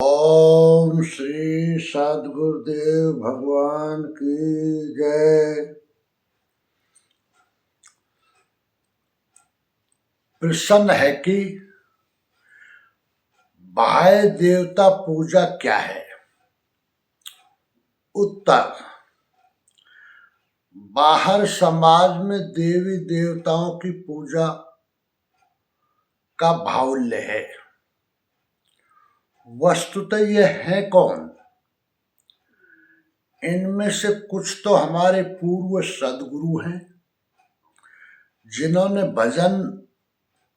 ओम श्री सद्गुरुदेव भगवान की जय। प्रश्न है कि बाह्य देवता पूजा क्या है? उत्तर: बाहर समाज में देवी देवताओं की पूजा का बाहुल्य है। वस्तुतः ये है कौन? इनमें से कुछ तो हमारे पूर्व सद्गुरु हैं, जिन्होंने भजन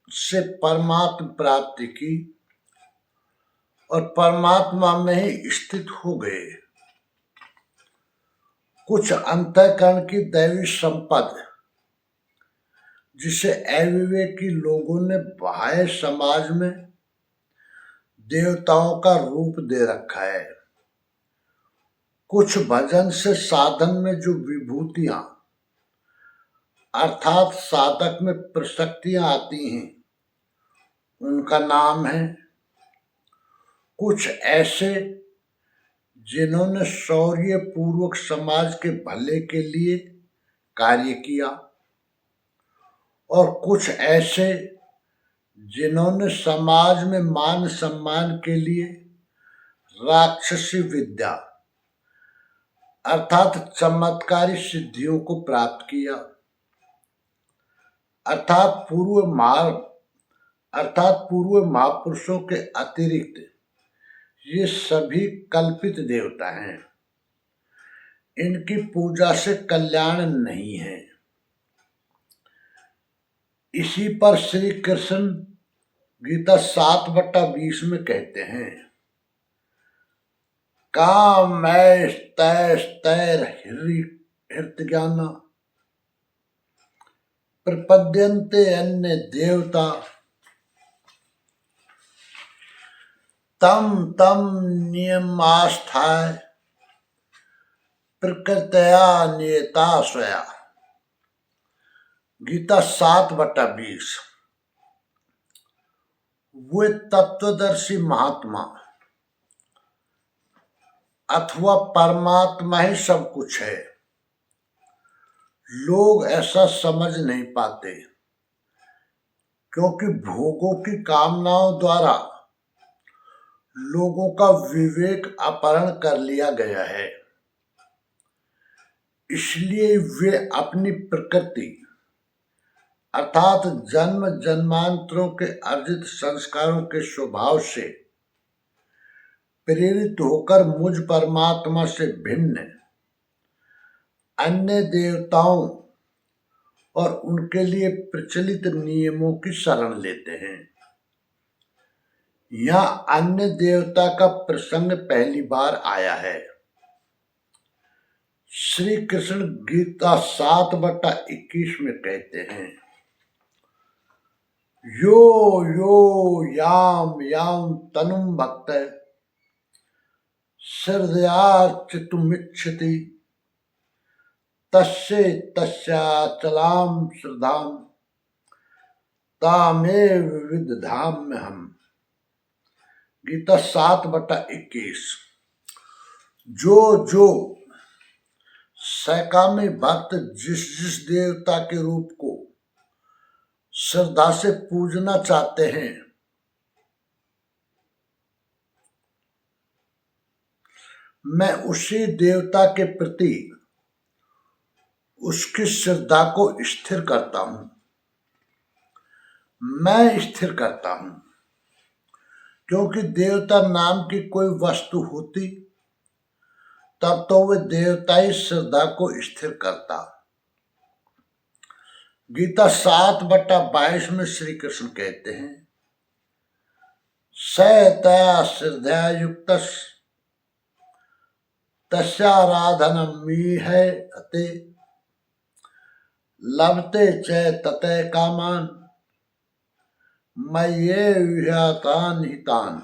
से परमात्म प्राप्ति की और परमात्मा में ही स्थित हो गए। कुछ अंतःकरण की दैवी संपद, जिसे अविवेकी लोगों ने बाह्य समाज में देवताओं का रूप दे रखा है। कुछ भजन से साधन में जो विभूतियां अर्थात साधक में प्रशक्तियां आती हैं, उनका नाम है। कुछ ऐसे जिन्होंने शौर्य पूर्वक समाज के भले के लिए कार्य किया, और कुछ ऐसे जिन्होंने समाज में मान सम्मान के लिए राक्षसी विद्या अर्थात चमत्कारी सिद्धियों को प्राप्त किया। अर्थात पूर्व महापुरुषों के अतिरिक्त ये सभी कल्पित देवता हैं। इनकी पूजा से कल्याण नहीं है। इसी पर श्री कृष्ण गीता 7/20 में कहते हैं, काम तैर हृतज्ञाना प्रपद्यन्ते अन्य देवता तम तम नियमास्थाय प्रकृतया नियता स्वया। गीता 7/20। वे तत्वदर्शी महात्मा अथवा परमात्मा ही सब कुछ है, लोग ऐसा समझ नहीं पाते, क्योंकि भोगों की कामनाओं द्वारा लोगों का विवेक अपहरण कर लिया गया है। इसलिए वे अपनी प्रकृति अर्थात जन्म जन्मांतरों के अर्जित संस्कारों के स्वभाव से प्रेरित होकर मुझ परमात्मा से भिन्न अन्य देवताओं और उनके लिए प्रचलित नियमों की शरण लेते हैं। यहाँ अन्य देवता का प्रसंग पहली बार आया है। श्री कृष्ण गीता 7/21 में कहते हैं, यो यो याम याम तनुम भक्त श्रद्धयार्चितुमिच्छति तस्ये तस्याचलां श्रद्धां तामेव विदधाम्यहम्। गीता 7/21। जो सकामी भक्त जिस जिस देवता के रूप को श्रद्धा से पूजना चाहते हैं, मैं उसी देवता के प्रति उसकी श्रद्धा को स्थिर करता हूं। मैं स्थिर करता हूं, क्योंकि देवता नाम की कोई वस्तु होती तब तो वे देवता ही श्रद्धा को स्थिर करता। गीता 7/22 में श्री कृष्ण कहते हैं, स तया श्रद्धया युक्त तस्याराधनमीहते लभते च ततः कामान मय्येव हितान।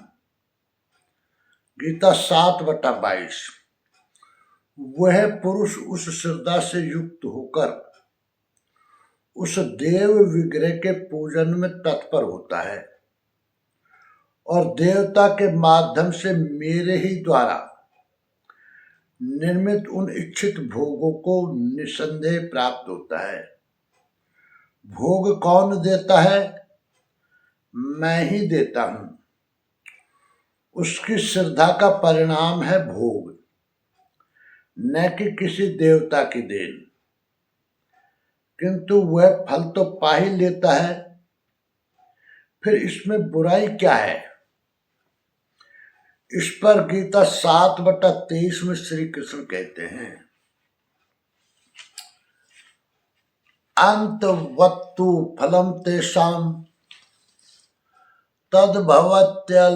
गीता 7/22। वह पुरुष उस श्रद्धा से युक्त होकर उस देव विग्रह के पूजन में तत्पर होता है और देवता के माध्यम से मेरे ही द्वारा निर्मित उन इच्छित भोगों को निसंदेह प्राप्त होता है। भोग कौन देता है? मैं ही देता हूं। उसकी श्रद्धा का परिणाम है भोग, न कि किसी देवता की देन। किंतु वह फल तो पा ही लेता है, फिर इसमें बुराई क्या है? इस पर गीता 7/23 में श्री कृष्ण कहते हैं, अंतवत्तु फलम तेषाम तद्भवत्यल्पमेधसाम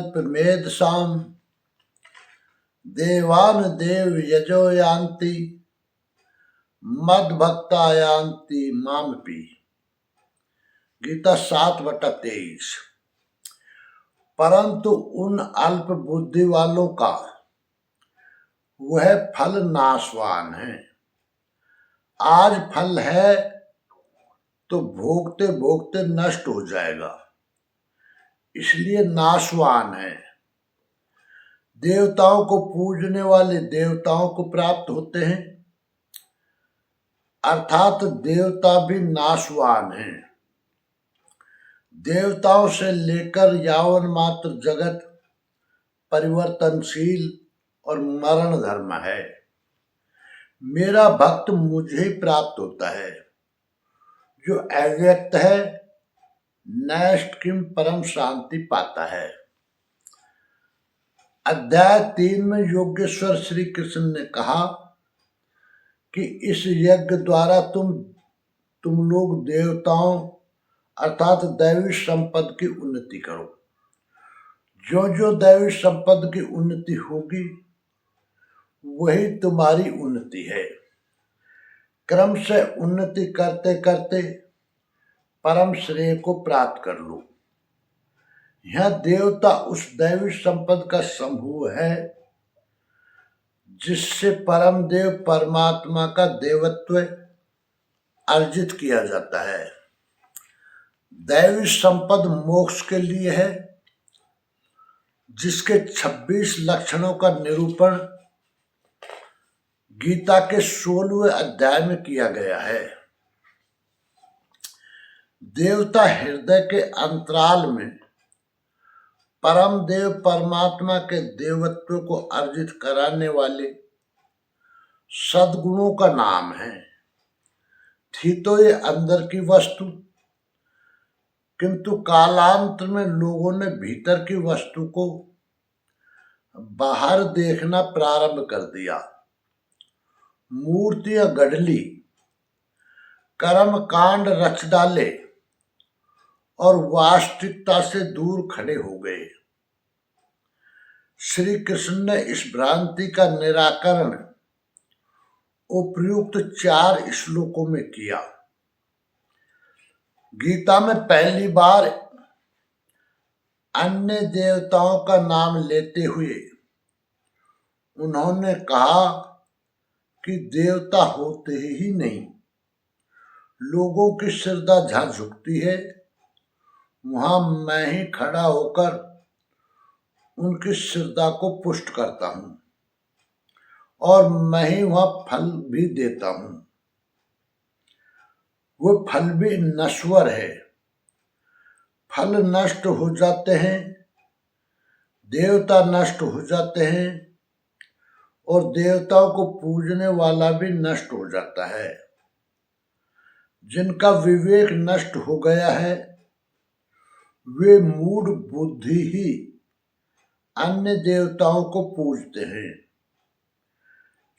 देवान देव यजो यान्ति मद्भक्ता यान्ति मामपि। गीता 7/23। परंतु उन अल्प बुद्धि वालों का वह फल नाशवान है। आज फल है तो भोगते भोगते नष्ट हो जाएगा, इसलिए नाशवान है। देवताओं को पूजने वाले देवताओं को प्राप्त होते हैं, अर्थात देवता भी नाशवान है। देवताओं से लेकर यावन मात्र जगत परिवर्तनशील और मरण धर्म है। मेरा भक्त मुझे प्राप्त होता है, जो अव्यक्त है, नैष्ठ किम परम शांति पाता है। अध्याय 3 में योगेश्वर श्री कृष्ण ने कहा कि इस यज्ञ द्वारा तुम लोग देवताओं अर्थात दैवी संपद की उन्नति करो। जो जो दैवी संपद की उन्नति होगी वही तुम्हारी उन्नति है। क्रम से उन्नति करते करते परम श्रेय को प्राप्त कर लो। यह देवता उस दैवी संपद का समूह है जिससे परम देव परमात्मा का देवत्व अर्जित किया जाता है। दैवी संपद मोक्ष के लिए है, जिसके 26 लक्षणों का निरूपण गीता के 16वें अध्याय में किया गया है। देवता हृदय के अंतराल में परम देव परमात्मा के देवत्व को अर्जित कराने वाले सद्गुणों का नाम है। थी तो ये अंदर की वस्तु, किंतु कालांतर में लोगों ने भीतर की वस्तु को बाहर देखना प्रारंभ कर दिया। मूर्तियां गढ़ ली, कर्म कांड रच डाले और वास्तविकता से दूर खड़े हो गए। श्री कृष्ण ने इस भ्रांति का निराकरण उपयुक्त 4 श्लोकों में किया। गीता में पहली बार अन्य देवताओं का नाम लेते हुए उन्होंने कहा कि देवता होते ही नहीं। लोगों की श्रद्धा जहां झुकती है वहां मैं ही खड़ा होकर उनकी श्रद्धा को पुष्ट करता हूं और मैं ही वहां फल भी देता हूं। वो फल भी नश्वर है। फल नष्ट हो जाते हैं, देवता नष्ट हो जाते हैं और देवताओं को पूजने वाला भी नष्ट हो जाता है। जिनका विवेक नष्ट हो गया है वे मूढ़ बुद्धि ही अन्य देवताओं को पूजते हैं।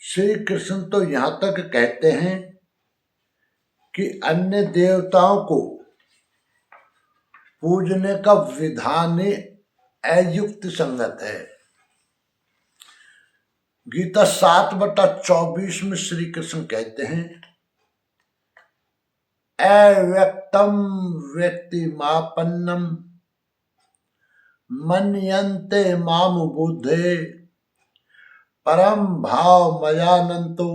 श्री कृष्ण तो यहां तक कहते हैं कि अन्य देवताओं को पूजने का विधान अयुक्त संगत है। गीता 7/24 में श्री कृष्ण कहते हैं, अव्यक्तम व्यक्तिमापन्नम मन्यन्ते माम बुद्धे परम भाव मयानंतो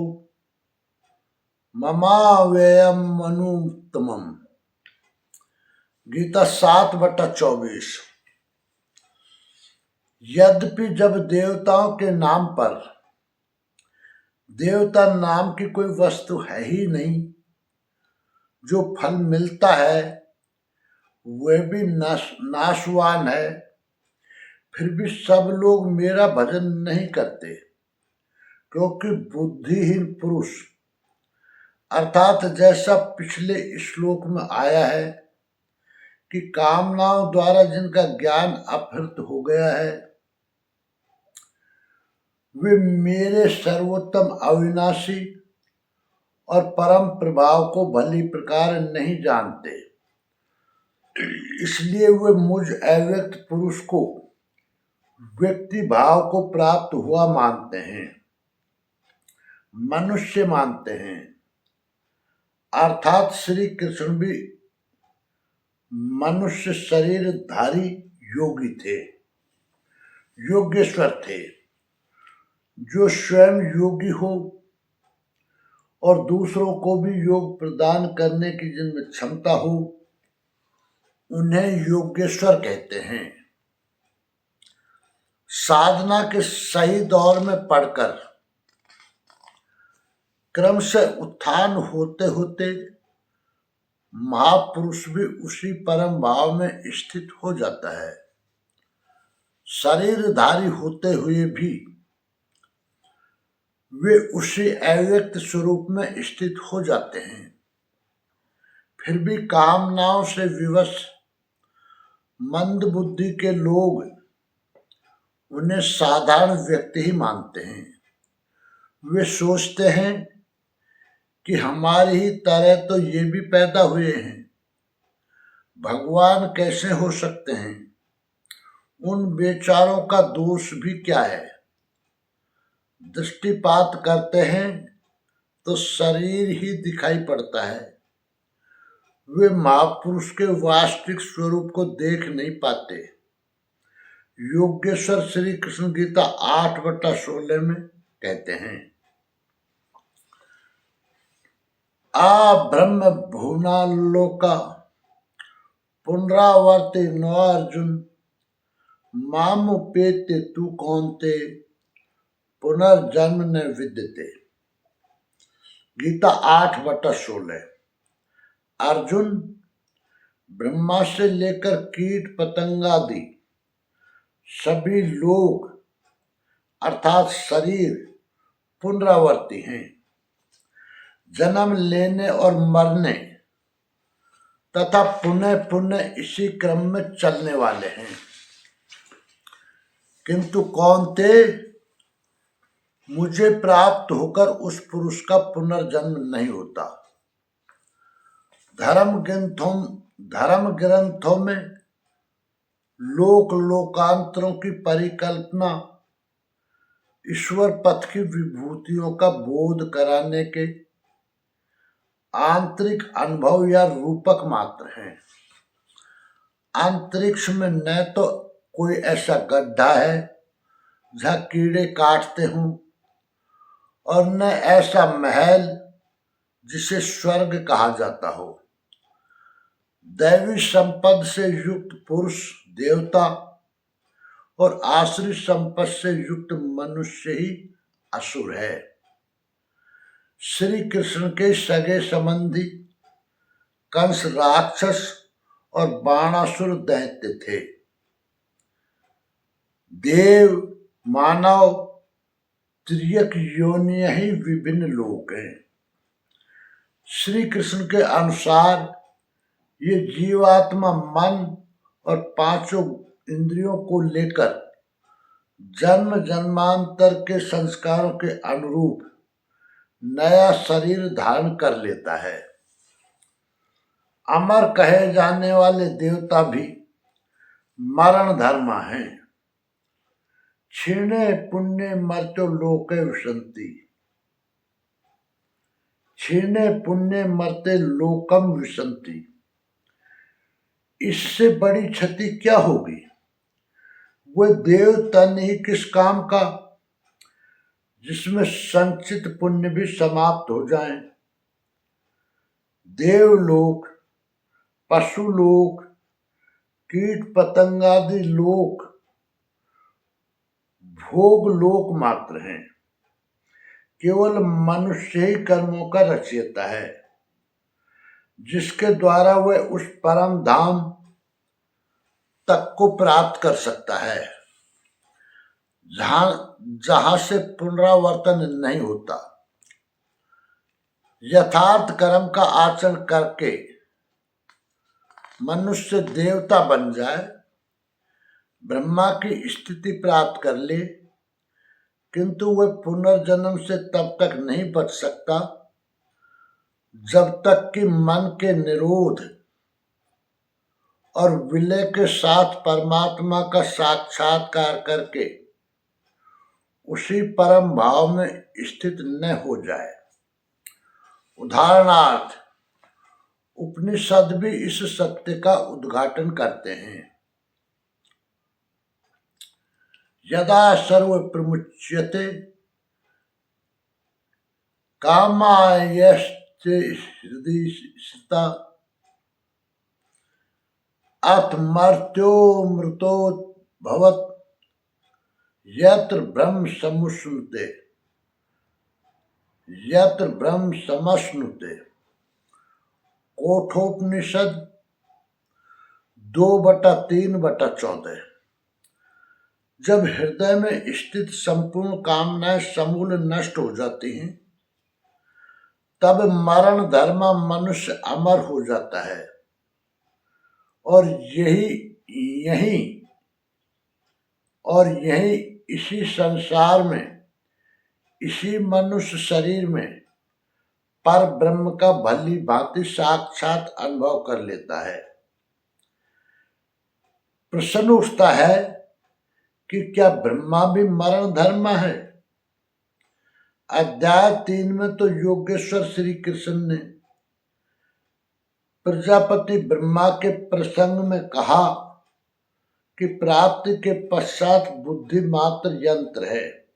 ममाव्ययम अनुत्तमम। गीता 7/24। यद्यपि जब देवताओं के नाम पर देवता नाम की कोई वस्तु है ही नहीं, जो फल मिलता है वह भी नाशवान है, फिर भी सब लोग मेरा भजन नहीं करते, क्योंकि बुद्धिहीन पुरुष अर्थात जैसा पिछले श्लोक में आया है कि कामनाओं द्वारा जिनका ज्ञान अपहृत हो गया है, वे मेरे सर्वोत्तम अविनाशी और परम प्रभाव को भली प्रकार नहीं जानते, इसलिए वे मुझ अव्यक्त पुरुष को व्यक्ति भाव को प्राप्त हुआ मानते हैं, मनुष्य मानते हैं। अर्थात श्री कृष्ण भी मनुष्य शरीरधारी योगी थे, योगेश्वर थे, जो स्वयं योगी हो और दूसरों को भी योग प्रदान करने की जिनमें क्षमता हो, उन्हें योगेश्वर कहते हैं। साधना के सही दौर में पढ़कर क्रम से उत्थान होते होते महापुरुष भी उसी परम भाव में स्थित हो जाता है। शरीरधारी होते हुए भी वे उसी अव्यक्त स्वरूप में स्थित हो जाते हैं, फिर भी कामनाओं से विवश मंद बुद्धि के लोग उन्हें साधारण व्यक्ति ही मानते हैं। वे सोचते हैं कि हमारी ही तरह तो ये भी पैदा हुए हैं, भगवान कैसे हो सकते हैं, उन बेचारों का दोष भी क्या है। दृष्टिपात करते हैं तो शरीर ही दिखाई पड़ता है, वे महापुरुष के वास्तविक स्वरूप को देख नहीं पाते। योगेश्वर श्री कृष्ण गीता 8/16 में कहते हैं, आ ब्रह्म भुवनालोका पुनरावर्ति नो अर्जुन मामुपेत्य तू कौन्ते पुनर्जन्म न विद्यते। गीता 8/16। अर्जुन, ब्रह्मा से लेकर कीट पतंगादि सभी लोग अर्थात शरीर पुनरावर्ती हैं, जन्म लेने और मरने तथा पुनः पुनः इसी क्रम में चलने वाले हैं, किंतु कौन्ते, मुझे प्राप्त होकर उस पुरुष का पुनर्जन्म नहीं होता। धर्म ग्रंथों में लोक लोकांतरों की परिकल्पना ईश्वर पथ की विभूतियों का बोध कराने के आंतरिक अनुभव या रूपक मात्र हैं। अंतरिक्ष में न तो कोई ऐसा गड्ढा है जहाँ कीड़े काटते हों, और न ऐसा महल जिसे स्वर्ग कहा जाता हो। दैवी संपद से युक्त पुरुष देवता और आश्रित संपद से युक्त मनुष्य ही असुर है। श्री कृष्ण के सगे संबंधी कंस राक्षस और बाणासुर दैत्य थे। देव मानव त्रियक योनियां ही विभिन्न लोक हैं। श्री कृष्ण के अनुसार ये जीवात्मा मन और पांचों इंद्रियों को लेकर जन्म जन्मांतर के संस्कारों के अनुरूप नया शरीर धारण कर लेता है। अमर कहे जाने वाले देवता भी मरण धर्मा हैं। क्षीणे पुण्य मर्त्यो लोके विशन्ति, क्षीणे पुण्य मर्ते लोकम विशन्ति। इससे बड़ी क्षति क्या होगी। वह देव तन ही किस काम का जिसमें संचित पुण्य भी समाप्त हो जाए। देवलोक, पशुलोक, कीट पतंगादि लोक भोग लोक मात्र हैं। केवल मनुष्य ही कर्मों का रचयिता है, जिसके द्वारा वह उस परम धाम तक को प्राप्त कर सकता है जहां जहां से पुनरावर्तन नहीं होता। यथार्थ कर्म का आचरण करके मनुष्य देवता बन जाए, ब्रह्मा की स्थिति प्राप्त कर ले, किंतु वह पुनर्जन्म से तब तक नहीं बच सकता जब तक कि मन के निरोध और विलय के साथ परमात्मा का साक्षात्कार करके उसी परम भाव में स्थित न हो जाए। उदाहरणार्थ, उपनिषद भी इस सत्य का उद्घाटन करते हैं। यदा सर्व प्रमुच्यते कामायस्ते हृदि स्थिता अथ मर्त्यो मृतो भवत यत्र ब्रह्म समुष्णुते यत्र ब्रह्म समश्नुते। कोठोपनिषद 2/3/14। जब हृदय में स्थित संपूर्ण कामनाएं समूल नष्ट हो जाती हैं, तब मरण धर्म मनुष्य अमर हो जाता है और यही इसी संसार में, इसी मनुष्य शरीर में पर ब्रह्म का भली भांति साक्षात अनुभव कर लेता है। प्रश्न उठता है कि क्या ब्रह्मा भी मरण धर्म है? अध्याय 3 में तो योगेश्वर श्री कृष्ण ने प्रजापति ब्रह्मा के प्रसंग में कहा कि प्राप्ति के पश्चात बुद्धि मात्र यंत्र है,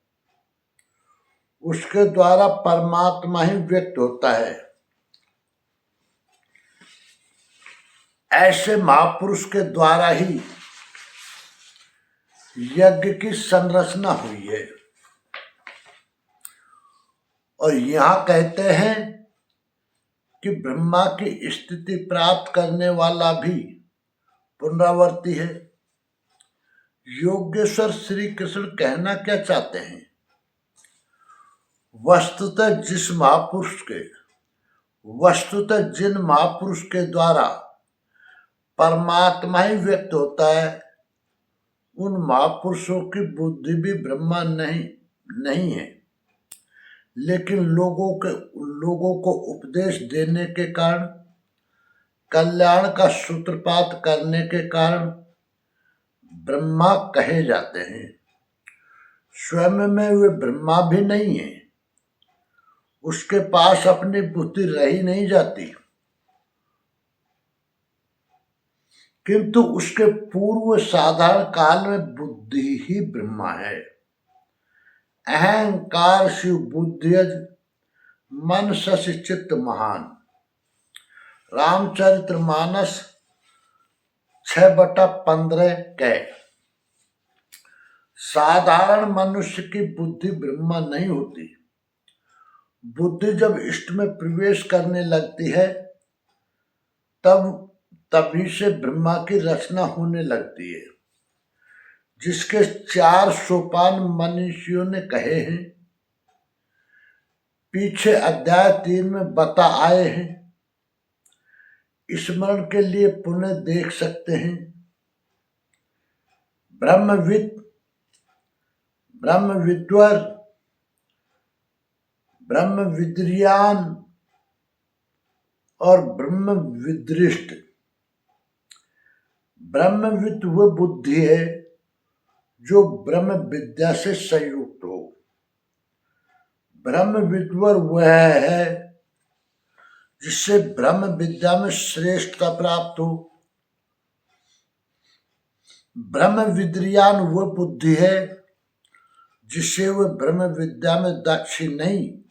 उसके द्वारा परमात्मा ही व्यक्त होता है। ऐसे महापुरुष के द्वारा ही यज्ञ की संरचना हुई है। और यहां कहते हैं कि ब्रह्मा की स्थिति प्राप्त करने वाला भी पुनरावर्ती है। योगेश्वर श्री कृष्ण कहना क्या चाहते हैं? वस्तुतः जिन महापुरुष के द्वारा परमात्मा ही व्यक्त होता है, उन महापुरुषों की बुद्धि भी ब्रह्मा नहीं है, लेकिन लोगों को उपदेश देने के कारण, कल्याण का सूत्रपात करने के कारण ब्रह्मा कहे जाते हैं। स्वयं में वे ब्रह्मा भी नहीं है, उसके पास अपनी बुद्धि रही नहीं जाती, किंतु उसके पूर्व साधारण काल में बुद्धि ही ब्रह्मा है। अहंकार शिव बुद्धियज मन शशि चित्त महान। रामचरितमानस 6/15 कै। साधारण मनुष्य की बुद्धि ब्रह्मा नहीं होती। बुद्धि जब इष्ट में प्रवेश करने लगती है, तभी से ब्रह्मा की रचना होने लगती है, जिसके 4 सोपान मनीषियों ने कहे हैं, पीछे अध्याय 3 में बता आए हैं। स्मरण के लिए पुनः देख सकते हैं। ब्रह्मविद्वर, ब्रह्मविद्रियान और ब्रह्मविदृष्ट। ब्रह्मविद वह बुद्धि है जो ब्रह्म विद्या से संयुक्त हो। ब्रह्मविद्वर वह है जिससे ब्रह्म विद्या में श्रेष्ठता प्राप्त हो। ब्रह्मविद्रियान वह बुद्धि है जिससे वह ब्रह्म विद्या में दक्ष नहीं,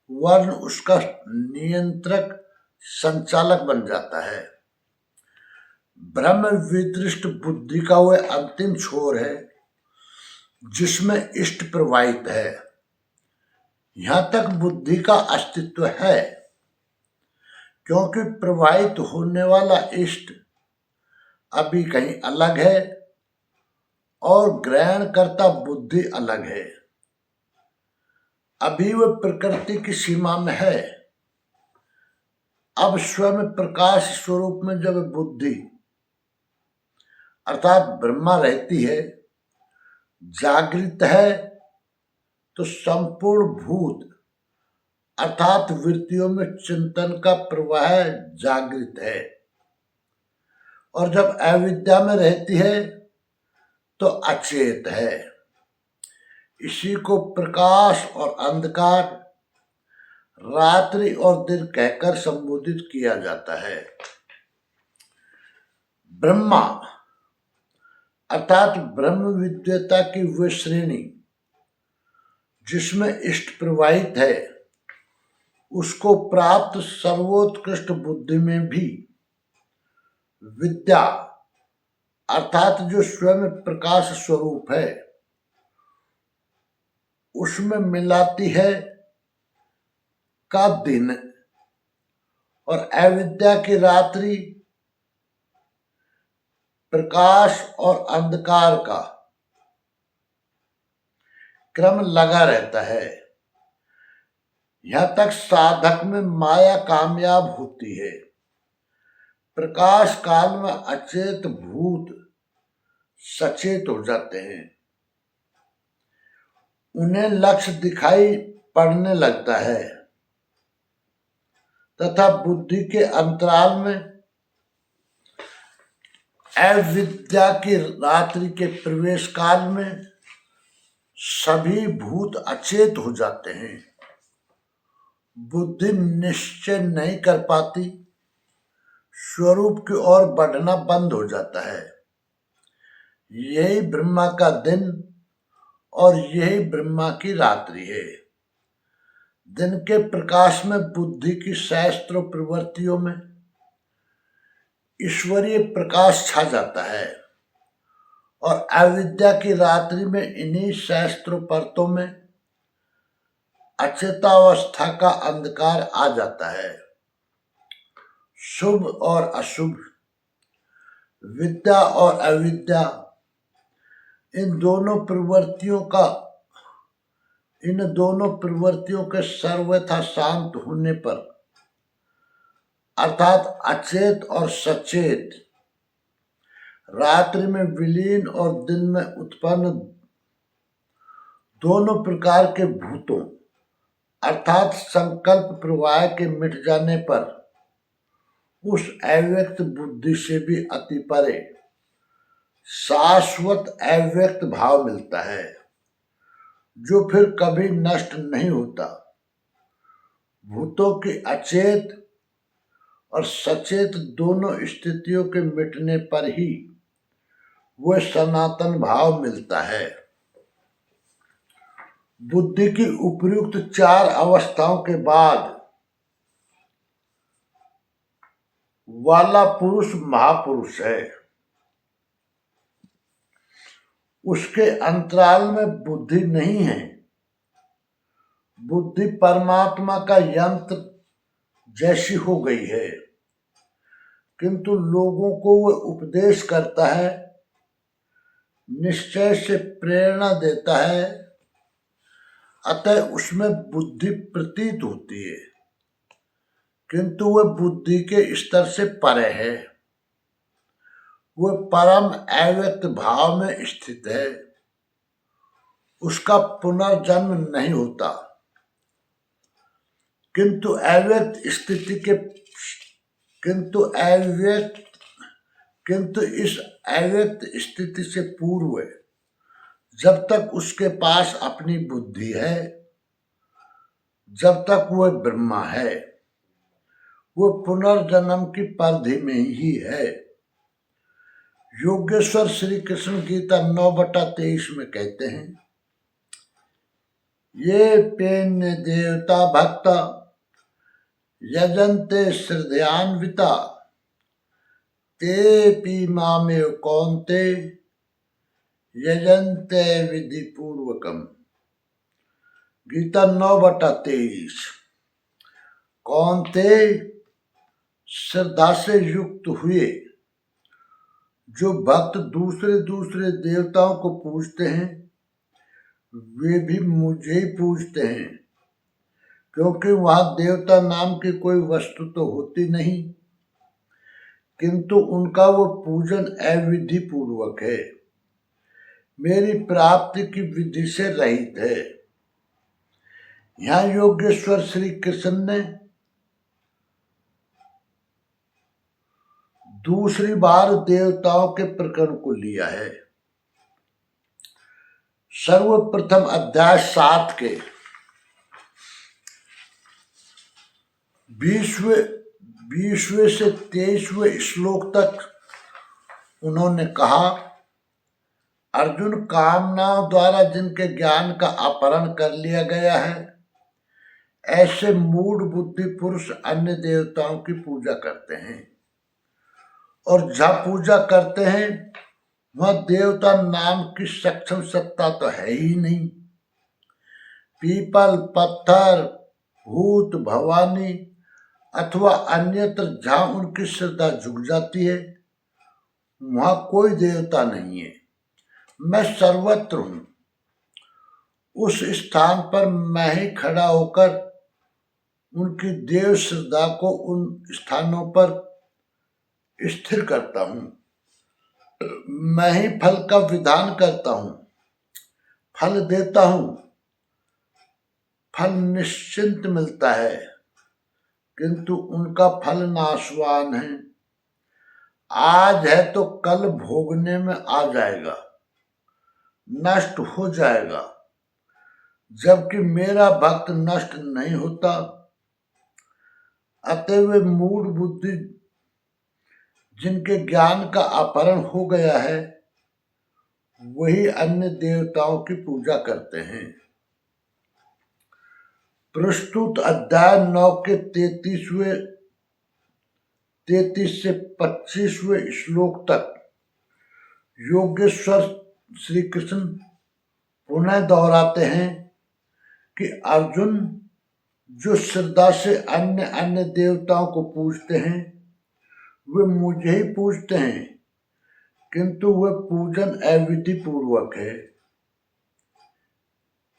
वर्ण उसका नियंत्रक संचालक बन जाता है। ब्रह्म विदृष्ट बुद्धि का वह अंतिम छोर है जिसमें इष्ट प्रवाहित है। यहां तक बुद्धि का अस्तित्व है, क्योंकि प्रवाहित होने वाला इष्ट अभी कहीं अलग है और ग्रहण करता बुद्धि अलग है। अभी वह प्रकृति की सीमा में है। अब स्वयं प्रकाश स्वरूप में जब बुद्धि अर्थात ब्रह्मा रहती है, जागृत है, तो संपूर्ण भूत अर्थात वृत्तियों में चिंतन का प्रवाह जागृत है। और जब अविद्या में रहती है तो अचेत है। इसी को प्रकाश और अंधकार, रात्रि और दिन कहकर संबोधित किया जाता है। ब्रह्मा अर्थात ब्रह्म विद्यता की वह श्रेणी जिसमें इष्ट प्रवाहित है, उसको प्राप्त सर्वोत्कृष्ट बुद्धि में भी विद्या अर्थात जो स्वयं प्रकाश स्वरूप है, उसमें मिलाती है का दिन और अविद्या की रात्रि, प्रकाश और अंधकार का क्रम लगा रहता है। यहां तक साधक में माया कामयाब होती है। प्रकाश काल में अचेत भूत सचेत हो जाते हैं, उन्हें लक्ष्य दिखाई पड़ने लगता है तथा बुद्धि के अंतराल में अविद्या की रात्रि के प्रवेश काल में सभी भूत अचेत हो जाते हैं। बुद्धि निश्चय नहीं कर पाती, स्वरूप की ओर बढ़ना बंद हो जाता है। यही ब्रह्मा का दिन और यही ब्रह्मा की रात्रि है। दिन के प्रकाश में बुद्धि की सहस्त्रों प्रवृत्तियों में ईश्वरीय प्रकाश छा जाता है और अविद्या की रात्रि में इन्हीं सहस्त्रों परतों में अचेतावस्था का अंधकार आ जाता है। शुभ और अशुभ, विद्या और अविद्या, इन दोनों प्रवृत्तियों के सर्वथा शांत होने पर अर्थात अचेत और सचेत, रात्रि में विलीन और दिन में उत्पन्न दोनों प्रकार के भूतों अर्थात संकल्प प्रवाह के मिट जाने पर उस अव्यक्त बुद्धि से भी अति परे शाश्वत अव्यक्त भाव मिलता है, जो फिर कभी नष्ट नहीं होता। भूतों की अचेत और सचेत दोनों स्थितियों के मिटने पर ही वह सनातन भाव मिलता है। बुद्धि की उपयुक्त 4 अवस्थाओं के बाद वाला पुरुष महापुरुष है। उसके अंतराल में बुद्धि नहीं है। बुद्धि परमात्मा का यंत्र जैसी हो गई है, किंतु लोगों को वह उपदेश करता है, निश्चय से प्रेरणा देता है, अतः उसमें बुद्धि प्रतीत होती है, किंतु वह बुद्धि के स्तर से परे है। वह परम अव्यक्त भाव में स्थित है। उसका पुनर्जन्म नहीं होता, किंतु इस अव्यक्त स्थिति से पूर्व जब तक उसके पास अपनी बुद्धि है, जब तक वह ब्रह्मा है, वह पुनर्जन्म की परिधि में ही है। योगेश्वर श्री कृष्ण गीता 9/23 में कहते हैं, ये पेन्य देवता भक्ता यजन्ते श्रद्धयान्विता ते पी मामेव कौन्ते यजन्ते विधि पूर्वकम। गीता 9/23। कौन थे श्रद्धा से युक्त हुए जो भक्त दूसरे दूसरे देवताओं को पूजते हैं, वे भी मुझे ही पूजते हैं, क्योंकि वहां देवता नाम की कोई वस्तु तो होती नहीं, किंतु उनका वो पूजन अविधि पूर्वक है, मेरी प्राप्ति की विधि से रहित है। यहाँ योगेश्वर श्री कृष्ण ने दूसरी बार देवताओं के प्रकरण को लिया है। सर्वप्रथम अध्याय 7 के 20वें से 23वें श्लोक तक उन्होंने कहा, अर्जुन, कामनाओं द्वारा जिनके ज्ञान का अपहरण कर लिया गया है, ऐसे मूढ़ बुद्धि पुरुष अन्य देवताओं की पूजा करते हैं, और जहाँ पूजा करते हैं वह देवता नाम की सक्षम सत्ता तो है ही नहीं। पीपल, पत्थर, भूत, भवानी अथवा अन्यत्र जहाँ उनकी श्रद्धा झुक जाती है, वहां कोई देवता नहीं है। मैं सर्वत्र हूं। उस स्थान पर मैं ही खड़ा होकर उनकी देव श्रद्धा को उन स्थानों पर स्थिर करता हूं। मैं ही फल का विधान करता हूं, फल देता हूं। फल निश्चिंत मिलता है, किंतु उनका फल नाशवान है। आज है तो कल भोगने में आ जाएगा, नष्ट हो जाएगा, जबकि मेरा भक्त नष्ट नहीं होता। अतएव मूढ़ बुद्धि जिनके ज्ञान का अपहरण हो गया है, वही अन्य देवताओं की पूजा करते हैं। प्रस्तुत अध्याय 9 के 33 से 25वें श्लोक तक योगेश्वर श्री कृष्ण पुनः दोहराते हैं कि अर्जुन, जो श्रद्धा से अन्य अन्य देवताओं को पूजते हैं, वे मुझे ही पूजते हैं, किंतु वह पूजन अविधि पूर्वक है।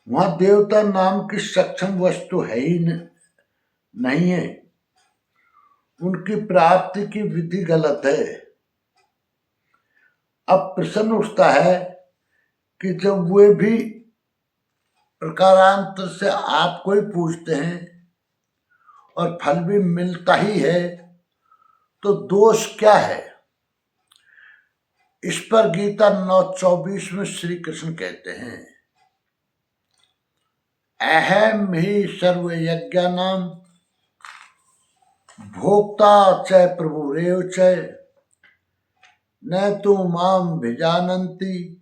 वहां देवता नाम की सक्षम वस्तु है ही नहीं है। उनकी प्राप्ति की विधि गलत है। अब प्रश्न उठता है कि जब वे भी प्रकारांतर से आपको ही पूजते हैं और फल भी मिलता ही है, तो दोष क्या है? इस पर गीता 9:24 में श्री कृष्ण कहते हैं, अहम ही सर्व यज्ञानां भोक्ता च प्रभुरेव च न तो माम भिजानन्ति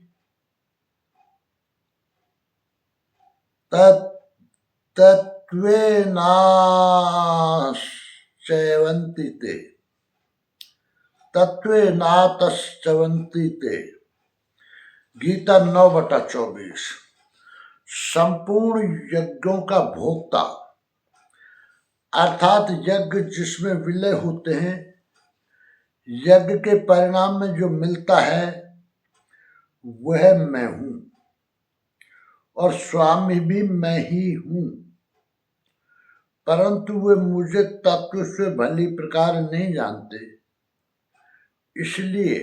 तत्त्वेनाश्चवन्ति ते तत्त्वेनातश्चवन्ति ते। गीता 9/24। संपूर्ण यज्ञों का भोक्ता अर्थात यज्ञ जिसमें विलय होते हैं, यज्ञ के परिणाम में जो मिलता है वह मैं हूं, और स्वामी भी मैं ही हूं, परंतु वे मुझे तत्व से भली प्रकार नहीं जानते। इसलिए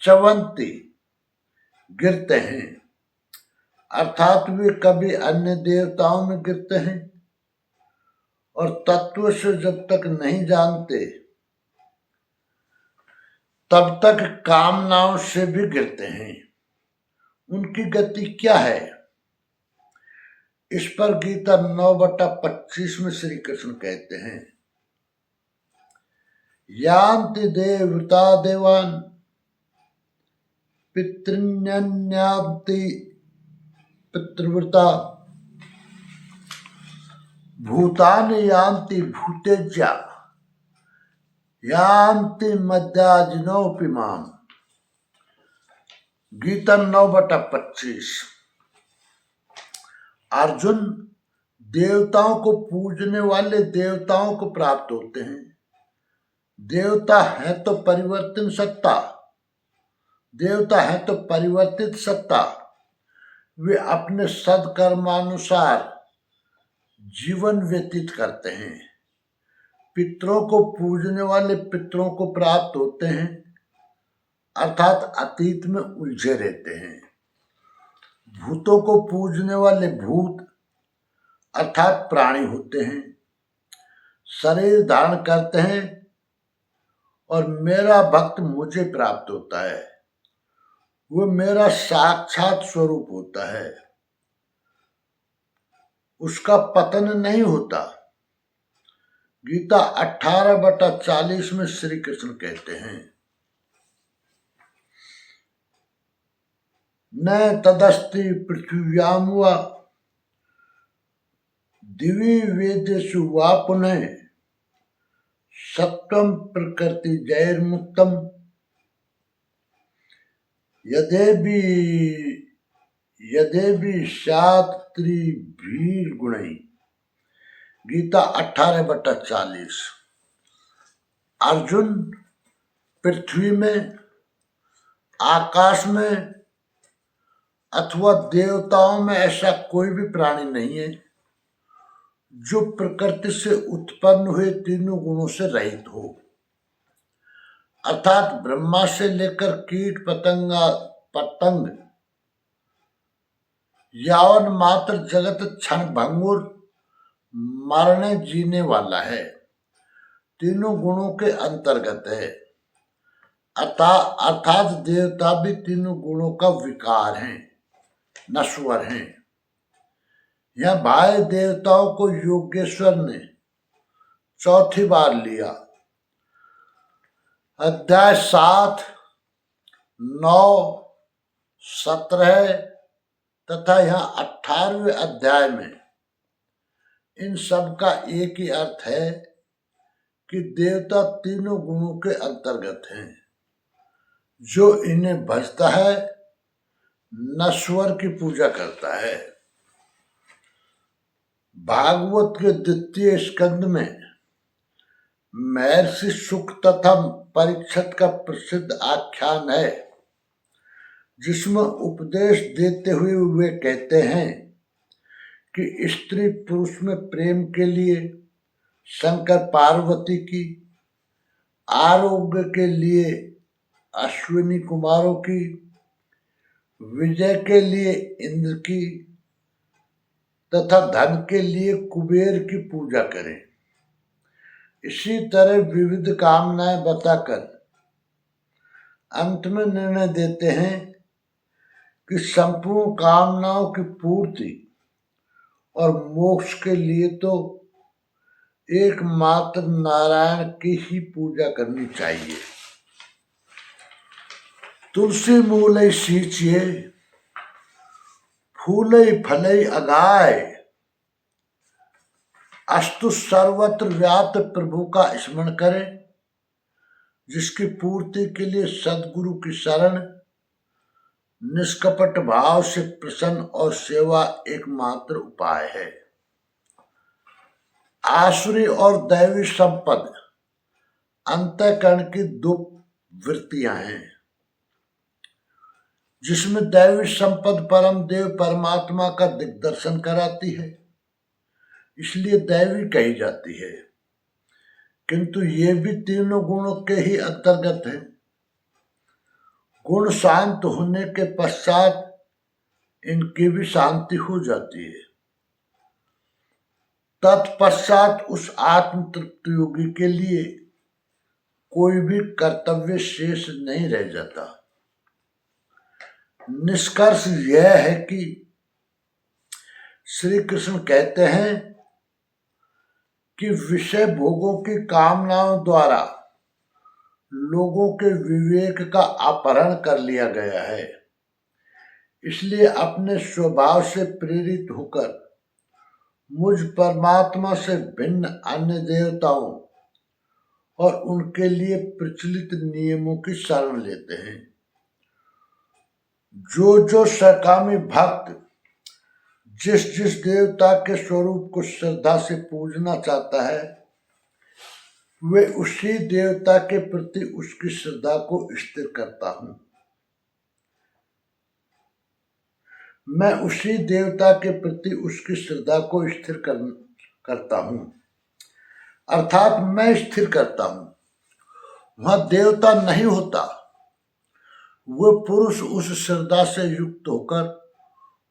चवंती गिरते हैं, अर्थात वे कभी अन्य देवताओं में गिरते हैं, और तत्व से जब तक नहीं जानते तब तक कामनाओं से भी गिरते हैं। उनकी गति क्या है? इस पर गीता 9/25 में श्री कृष्ण कहते हैं, यान्ति देवता देवान पितृन्यान्ति पितृव्रता भूतानि यान्ति भूतेज्या यान्ति मध्याजिनोऽपि माम। गीता 9/25। अर्जुन, देवताओं को पूजने वाले देवताओं को प्राप्त होते हैं। देवता है तो परिवर्तन सत्ता, देवता है तो परिवर्तित सत्ता। वे अपने सदकर्मानुसार जीवन व्यतीत करते हैं। पितरों को पूजने वाले पितरों को प्राप्त होते हैं, अर्थात अतीत में उलझे रहते हैं। भूतों को पूजने वाले भूत अर्थात प्राणी होते हैं, शरीर धारण करते हैं और मेरा भक्त मुझे प्राप्त होता है। वो मेरा साक्षात स्वरूप होता है, उसका पतन नहीं होता। गीता 18/40 में श्री कृष्ण कहते हैं, न तदस्ति पृथिव्याम वा दिवि वेदेषु वा पुनः सत्वं प्रकृति जैर्मुक्तम यदेवि स्यात् त्रिभिर्गुणैः। गीता 18/40। अर्जुन, पृथ्वी में, आकाश में अथवा देवताओं में ऐसा कोई भी प्राणी नहीं है जो प्रकृति से उत्पन्न हुए तीनों गुणों से रहित हो। अर्थात ब्रह्मा से लेकर कीट पतंग यावन मात्र जगत क्षण भंगुर मरने जीने वाला है, तीनों गुणों के अंतर्गत है। अर्थात देवता भी तीनों गुणों का विकार हैं, नश्वर हैं। यह बाह्य देवताओं को योगेश्वर ने चौथी बार लिया। अध्याय 7, 9, 17 तथा यहाँ 18वें अध्याय में इन सब का एक ही अर्थ है कि देवता तीनों गुणों के अंतर्गत हैं। जो इन्हें भजता है नश्वर की पूजा करता है। भागवत के 2 स्कंद में महर्षि शुक तथा परीक्षित का प्रसिद्ध आख्यान है, जिसमें उपदेश देते हुए वे कहते हैं कि स्त्री पुरुष में प्रेम के लिए शंकर पार्वती की, आरोग्य के लिए अश्विनी कुमारों की, विजय के लिए इंद्र की तथा धन के लिए कुबेर की पूजा करें। इसी तरह विविध कामनाएं बताकर अंत में निर्णय देते हैं कि संपूर्ण कामनाओं की पूर्ति और मोक्ष के लिए तो एकमात्र नारायण की ही पूजा करनी चाहिए। तुलसी मूलै सींचिए, फूलै फलै अगाय, अस्तु सर्वत्र व्याप्त प्रभु का स्मरण करें, जिसकी पूर्ति के लिए सद्गुरु की शरण, निष्कपट भाव से प्रसन्न और सेवा एकमात्र उपाय है। आसुरी और दैवी संपद अंतःकरण की 2 वृत्तियां हैं, जिसमें दैवी संपद परम देव परमात्मा का दिग्दर्शन कराती है, इसलिए दैवी कही जाती है। किंतु ये भी तीनों गुणों के ही अंतर्गत है। गुण शांत होने के पश्चात इनकी भी शांति हो जाती है। तत्पश्चात उस आत्म तृप्त योगी के लिए कोई भी कर्तव्य शेष नहीं रह जाता। निष्कर्ष यह है कि श्री कृष्ण कहते हैं कि विषय भोगों की कामनाओं द्वारा लोगों के विवेक का अपहरण कर लिया गया है। इसलिए अपने स्वभाव से प्रेरित होकर मुझ परमात्मा से भिन्न अन्य देवताओं और उनके लिए प्रचलित नियमों की शरण लेते हैं, जो जो सकामी भक्त जिस जिस देवता के स्वरूप को श्रद्धा से पूजना चाहता है, वे उसी देवता के प्रति उसकी श्रद्धा को स्थिर करता हूं। मैं उसी देवता के प्रति उसकी श्रद्धा को स्थिर करता हूं, अर्थात मैं स्थिर करता हूं। वहां देवता नहीं होता, वो पुरुष उस श्रद्धा से युक्त होकर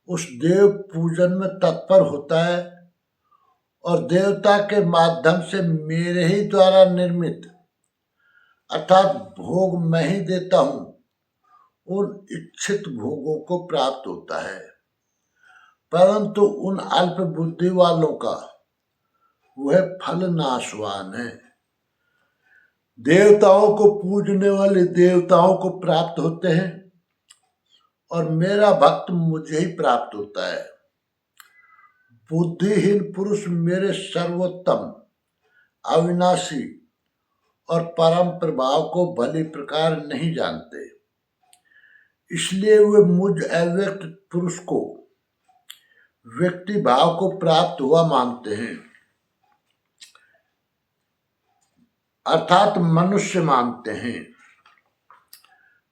उस देव पूजन में तत्पर होता है और देवता के माध्यम से मेरे ही द्वारा निर्मित अर्थात भोग मैं ही देता हूं, उन इच्छित भोगों को प्राप्त होता है। परंतु उन अल्प बुद्धि वालों का वह फल नाशवान है। देवताओं को पूजने वाले देवताओं को प्राप्त होते हैं और मेरा भक्त मुझे ही प्राप्त होता है। बुद्धिहीन पुरुष मेरे सर्वोत्तम, अविनाशी और परम प्रभाव को भली प्रकार नहीं जानते, इसलिए वे मुझ अव्यक्त पुरुष को व्यक्ति भाव को प्राप्त हुआ मानते हैं, अर्थात मनुष्य मानते हैं।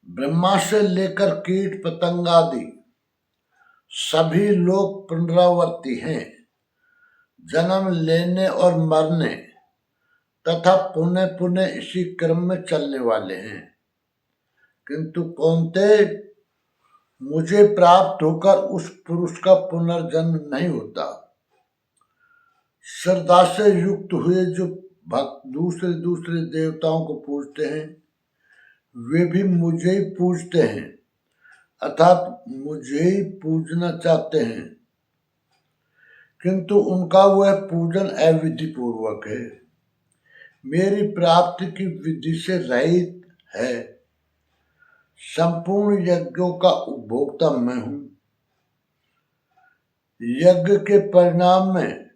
ब्रह्मा से लेकर कीट पतंग आदि सभी लोग पुनरावर्ती हैं, जन्म लेने और मरने तथा पुनः पुनः इसी क्रम में चलने वाले हैं। किंतु कौन्ते, मुझे प्राप्त होकर उस पुरुष का पुनर्जन्म नहीं होता। श्रद्धा से युक्त हुए जो भक्त दूसरे दूसरे देवताओं को पूजते हैं, वे भी मुझे ही पूजते हैं, अर्थात मुझे ही पूजना चाहते हैं, किंतु उनका वह पूजन अविधि पूर्वक है, मेरी प्राप्ति की विधि से रहित है। संपूर्ण यज्ञों का उपभोक्ता मैं हूं। यज्ञ के परिणाम में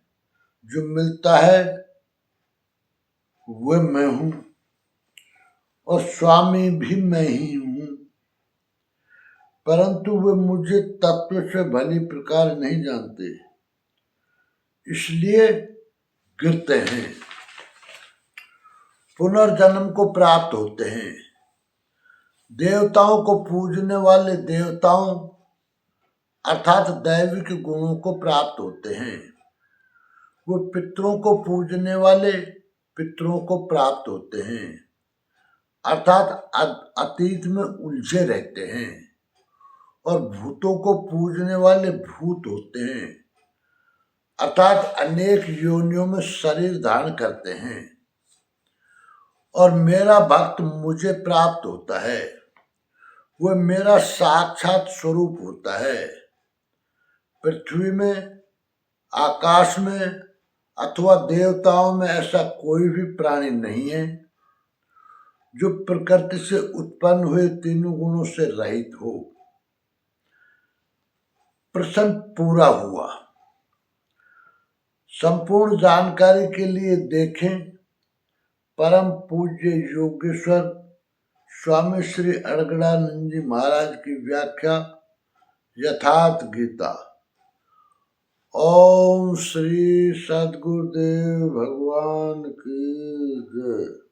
जो मिलता है वह मैं हूं और स्वामी भी मैं ही हूं, परंतु वे मुझे तत्व से भली प्रकार नहीं जानते, इसलिए गिरते हैं, पुनर्जन्म को प्राप्त होते हैं। देवताओं को पूजने वाले देवताओं अर्थात दैविक गुणों को प्राप्त होते हैं। वो पितरों को पूजने वाले पितरों को प्राप्त होते हैं, अर्थात अतीत में उलझे रहते हैं। और भूतों को पूजने वाले भूत होते हैं, अर्थात अनेक योनियों में शरीर धारण करते हैं। और मेरा भक्त मुझे प्राप्त होता है, वह मेरा साक्षात स्वरूप होता है। पृथ्वी में, आकाश में अथवा देवताओं में ऐसा कोई भी प्राणी नहीं है जो प्रकृति से उत्पन्न हुए तीनों गुणों से रहित हो। प्रश्न पूरा हुआ। संपूर्ण जानकारी के लिए देखें परम पूज्य योगेश्वर स्वामी श्री अड़गड़ानंद जी महाराज की व्याख्या यथार्थ गीता। ओम श्री सद्गुरुदेव भगवान की जय।